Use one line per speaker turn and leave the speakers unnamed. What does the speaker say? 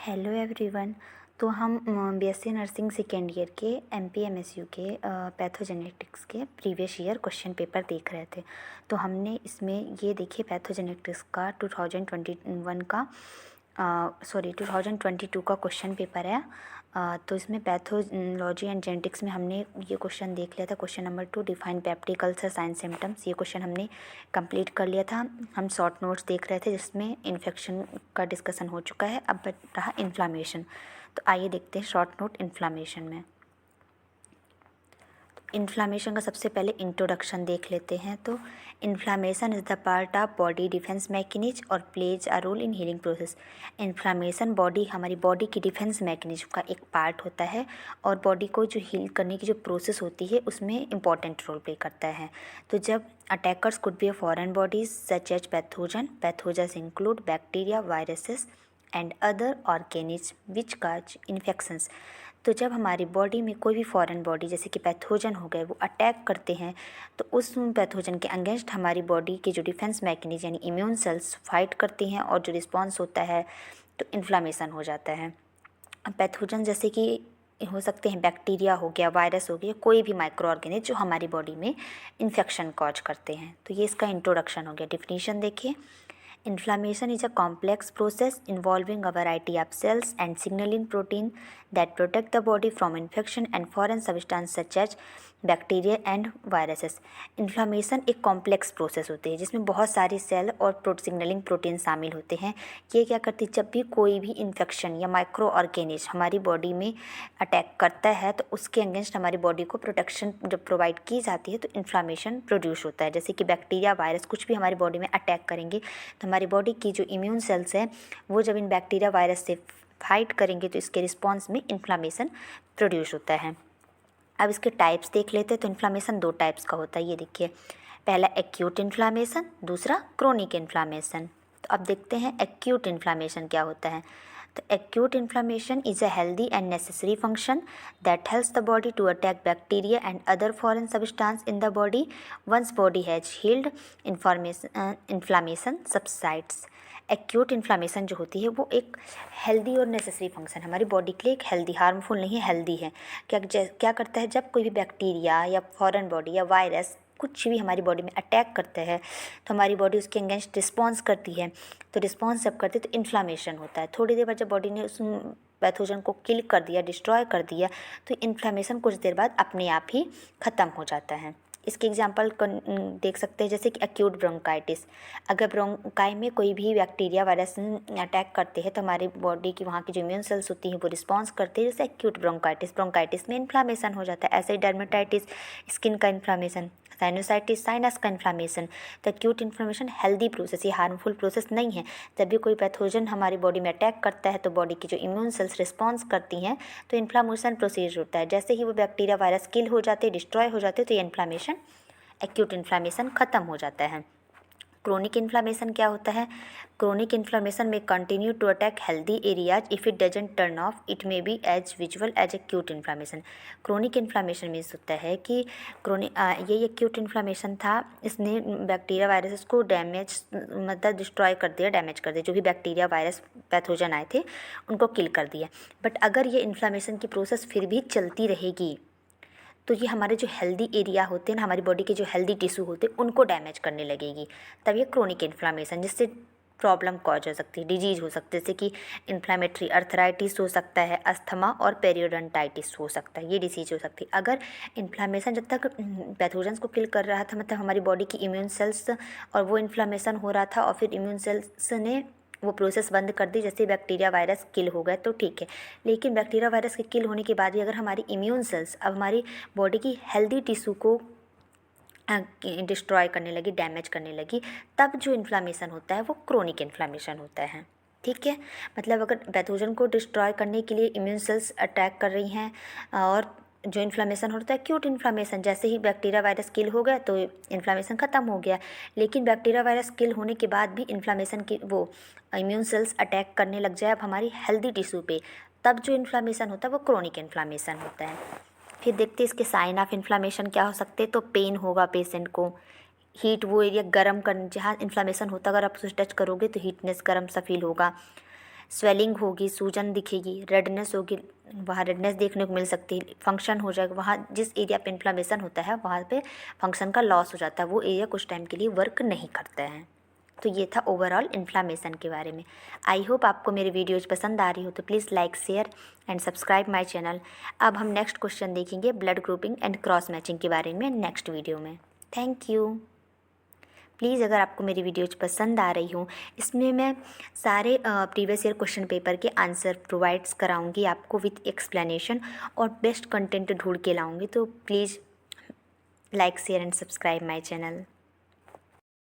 Hello everyone. तो हम BSc nursing second year के एमपीएमएसयू के पैथोजेनेटिक्स के प्रीवियस ईयर क्वेश्चन पेपर देख रहे थे। तो हमने इसमें ये देखिए पैथोजेनेटिक्स का 2021 का 2022 का क्वेश्चन पेपर है। तो इसमें पैथोलॉजी एंड जेनेटिक्स में हमने ये क्वेश्चन देख लिया था। Question number 2, define peptic ulcer sign symptoms. ये क्वेश्चन हमने कंप्लीट कर लिया था। हम शॉर्ट नोट्स देख रहे थे जिसमें इन्फेक्शन का डिस्कशन हो चुका है। अब रहा इन्फ्लामेशन। तो आइए देखते हैं शॉर्ट नोट इन्फ्लामेशन में। इन्फ्लामेशन का सबसे पहले इंट्रोडक्शन देख लेते हैं। तो inflammation is the part of body defence mechanism और plays a role in healing process. Inflammation हमारी बॉडी की डिफेंस मैकेनिज्म का एक पार्ट होता है और बॉडी को जो हील करने की जो प्रोसेस होती है उसमें इम्पॉर्टेंट रोल प्ले करता है। तो जब attackers could be a foreign bodies such as pathogens include bacteria, viruses and other organism which cause infections. तो जब हमारी बॉडी में कोई भी फॉरेन बॉडी जैसे कि पैथोजन हो गए वो अटैक करते हैं तो उस पैथोजन के अगेंस्ट हमारी बॉडी के जो डिफेंस मैकेनिज्म यानी इम्यून सेल्स फाइट करती हैं और जो रिस्पॉन्स होता है तो इन्फ्लामेशन हो जाता है। पैथोजन जैसे कि हो सकते हैं बैक्टीरिया हो गया, वायरस हो गया, कोई भी माइक्रो ऑर्गेनिज्म जो हमारी बॉडी में इन्फेक्शन कॉज करते हैं। तो ये इसका इंट्रोडक्शन हो गया। डिफिनीशन देखिए, inflammation is a complex process involving a variety of cells and signaling protein that protect the body from infection and foreign substances such as bacteria and viruses. Inflammation एक complex process होती है जिसमें बहुत सारी cell और signalling protein शामिल होते हैं। ये क्या करती है, जब भी कोई भी इन्फेक्शन या माइक्रो ऑर्गेनिज्म हमारी बॉडी में अटैक करता है तो उसके अगेंस्ट हमारी बॉडी को प्रोटेक्शन जब प्रोवाइड की जाती है तो इन्फ्लामेशन प्रोड्यूस होता है। जैसे कि बैक्टीरिया, वायरस कुछ भी हमारी बॉडी में अटैक करेंगे तो हमारी बॉडी की जो इम्यून सेल्स है वो जब इन बैक्टीरिया, वायरस से फाइट करेंगे तो इसके रिस्पॉन्स में इन्फ्लामेशन प्रोड्यूस होता है। अब इसके टाइप्स देख लेते हैं। तो इन्फ्लामेशन 2 टाइप्स का होता है। ये देखिए, पहला एक्यूट इन्फ्लामेशन, दूसरा क्रोनिक इन्फ्लामेशन। तो अब देखते हैं एक्यूट इन्फ्लामेशन क्या होता है। तो acute inflammation is a healthy and necessary function that helps the body to attack bacteria and other foreign substance in the body once body has healed inflammation subsides. Acute inflammation जो होती है वो एक healthy और necessary function हमारी body के लिए एक हेल्दी, हार्मफुल नहीं है, हेल्दी है। क्या करता है, जब कोई भी बैक्टीरिया या फॉरेन बॉडी या वायरस कुछ भी हमारी बॉडी में अटैक करता है तो हमारी बॉडी उसके अगेंस्ट रिस्पॉन्स करती है। तो रिस्पॉन्स जब करती है तो इन्फ्लामेशन होता है। थोड़ी देर बाद जब बॉडी ने उस पैथोजन को किल कर दिया, डिस्ट्रॉय कर दिया, तो इन्फ्लामेशन कुछ देर बाद अपने आप ही ख़त्म हो जाता है। इसके एग्जांपल देख सकते हैं जैसे कि एक्यूट ब्रोंकाइटिस। अगर ब्रोंकाई में कोई भी बैक्टीरिया, वायरस अटैक करते हैं तो हमारी बॉडी की वहाँ की जो इम्यून सेल्स होती हैं वो रिस्पॉन्स करते हैं, जैसे एक्यूट ब्रोंकाइटिस में इन्फ्लामेशन हो जाता है। ऐसे ही डर्मेटाइटिस, स्किन का इन्फ्लामेशन, साइनोसाइटिस, साइनस का इन्फ्लामेशन। तो एक्यूट इन्फ्लामेशन हेल्दी प्रोसेस, ये हार्मफुल प्रोसेस नहीं है। जब भी कोई पैथोजन हमारी बॉडी में अटैक करता है तो बॉडी की जो इम्यून सेल्स रिस्पॉन्स करती हैं तो इन्फ्लामेशन प्रोसीज होता है। जैसे ही वो बैक्टीरिया, वायरस किल हो जाते, डिस्ट्रॉय हो जाते तो ये इन्फ्लामेशन, एक्यूट इन्फ्लामेशन ख़त्म हो जाता है। क्रोनिक इन्फ्लामेशन क्या होता है, क्रोनिक इन्फ्लामेशन में continue to attack healthy areas if it doesn't turn off it may be as visual as acute inflammation. Chronic inflammation means होता है कि ये एक्यूट इन्फ्लामेशन था, इसने बैक्टीरिया, वायरस को डैमेज मतलब डिस्ट्रॉय कर दिया, डैमेज कर दिया, जो भी बैक्टीरिया, वायरस, पैथोजन आए थे उनको किल कर दिया। बट अगर ये इन्फ्लामेशन की प्रोसेस फिर भी चलती रहेगी तो ये हमारे जो हेल्दी एरिया होते हैं ना, हमारी बॉडी के जो हेल्दी टिश्यू होते हैं उनको डैमेज करने लगेगी। तब ये क्रोनिक इन्फ्लामेशन, जिससे प्रॉब्लम कॉज हो सकती है, डिजीज़ हो सकती है, जैसे कि इन्फ्लामेटरी अर्थराइटिस हो सकता है, अस्थमा और पेरियोडोंटाइटिस हो सकता है, ये डिसीज हो सकती है। अगर इन्फ्लामेशन जब तक पैथोजेंस को किल कर रहा था, मतलब हमारी बॉडी की इम्यून सेल्स और वो इन्फ्लामेशन हो रहा था और फिर इम्यून सेल्स ने वो प्रोसेस बंद कर दी, जैसे बैक्टीरिया, वायरस किल हो गए तो ठीक है। लेकिन बैक्टीरिया, वायरस के किल होने के बाद भी अगर हमारी इम्यून सेल्स अब हमारी बॉडी की हेल्दी टिश्यू को डिस्ट्रॉय करने लगी, डैमेज करने लगी, तब जो इन्फ्लामेशन होता है वो क्रोनिक इन्फ्लामेशन होता है। ठीक है, मतलब अगर पैथोजन को डिस्ट्रॉय करने के लिए इम्यून सेल्स अटैक कर रही हैं और जो इन्फ्लामेशन होता है एक्यूट इन्फ्लामेशन, जैसे ही बैक्टीरिया, वायरस किल हो गया तो इन्फ्लामेशन ख़त्म हो गया। लेकिन बैक्टीरिया, वायरस किल होने के बाद भी इन्फ्लामेशन की वो इम्यून सेल्स अटैक करने लग जाए अब हमारी हेल्दी टिश्यू पे, तब जो इन्फ्लामेशन होता है वो क्रोनिक इन्फ्लामेशन होता है। फिर देखते हैं इसके साइन ऑफ इन्फ्लामेशन क्या हो सकते हैं। तो पेन होगा पेशेंट को, हीट, वो एरिया गर्म कर, जहाँ इन्फ्लामेशन होता है अगर आप उसे टच करोगे तो हीटनेस, गर्म सा फील होगा। स्वेलिंग होगी, सूजन दिखेगी, रेडनेस होगी, वहाँ रेडनेस देखने को मिल सकती है, फंक्शन हो जाएगा, वहाँ जिस एरिया पे इन्फ्लामेशन होता है वहाँ पे फंक्शन का लॉस हो जाता है, वो एरिया कुछ टाइम के लिए वर्क नहीं करता है। तो ये था ओवरऑल इन्फ्लामेशन के बारे में। आई होप आपको मेरी वीडियोज़ पसंद आ रही हो, तो please like, share and subscribe my channel. अब हम नेक्स्ट क्वेश्चन देखेंगे blood grouping and cross matching के बारे में नेक्स्ट वीडियो में। Thank you. प्लीज़ अगर आपको मेरी वीडियोज पसंद आ रही हो, इसमें मैं सारे प्रीवियस ईयर क्वेश्चन पेपर के आंसर प्रोवाइड्स कराऊंगी आपको विथ एक्सप्लेनेशन, और बेस्ट कंटेंट ढूंढ के लाऊंगी। तो please like, share and subscribe my channel.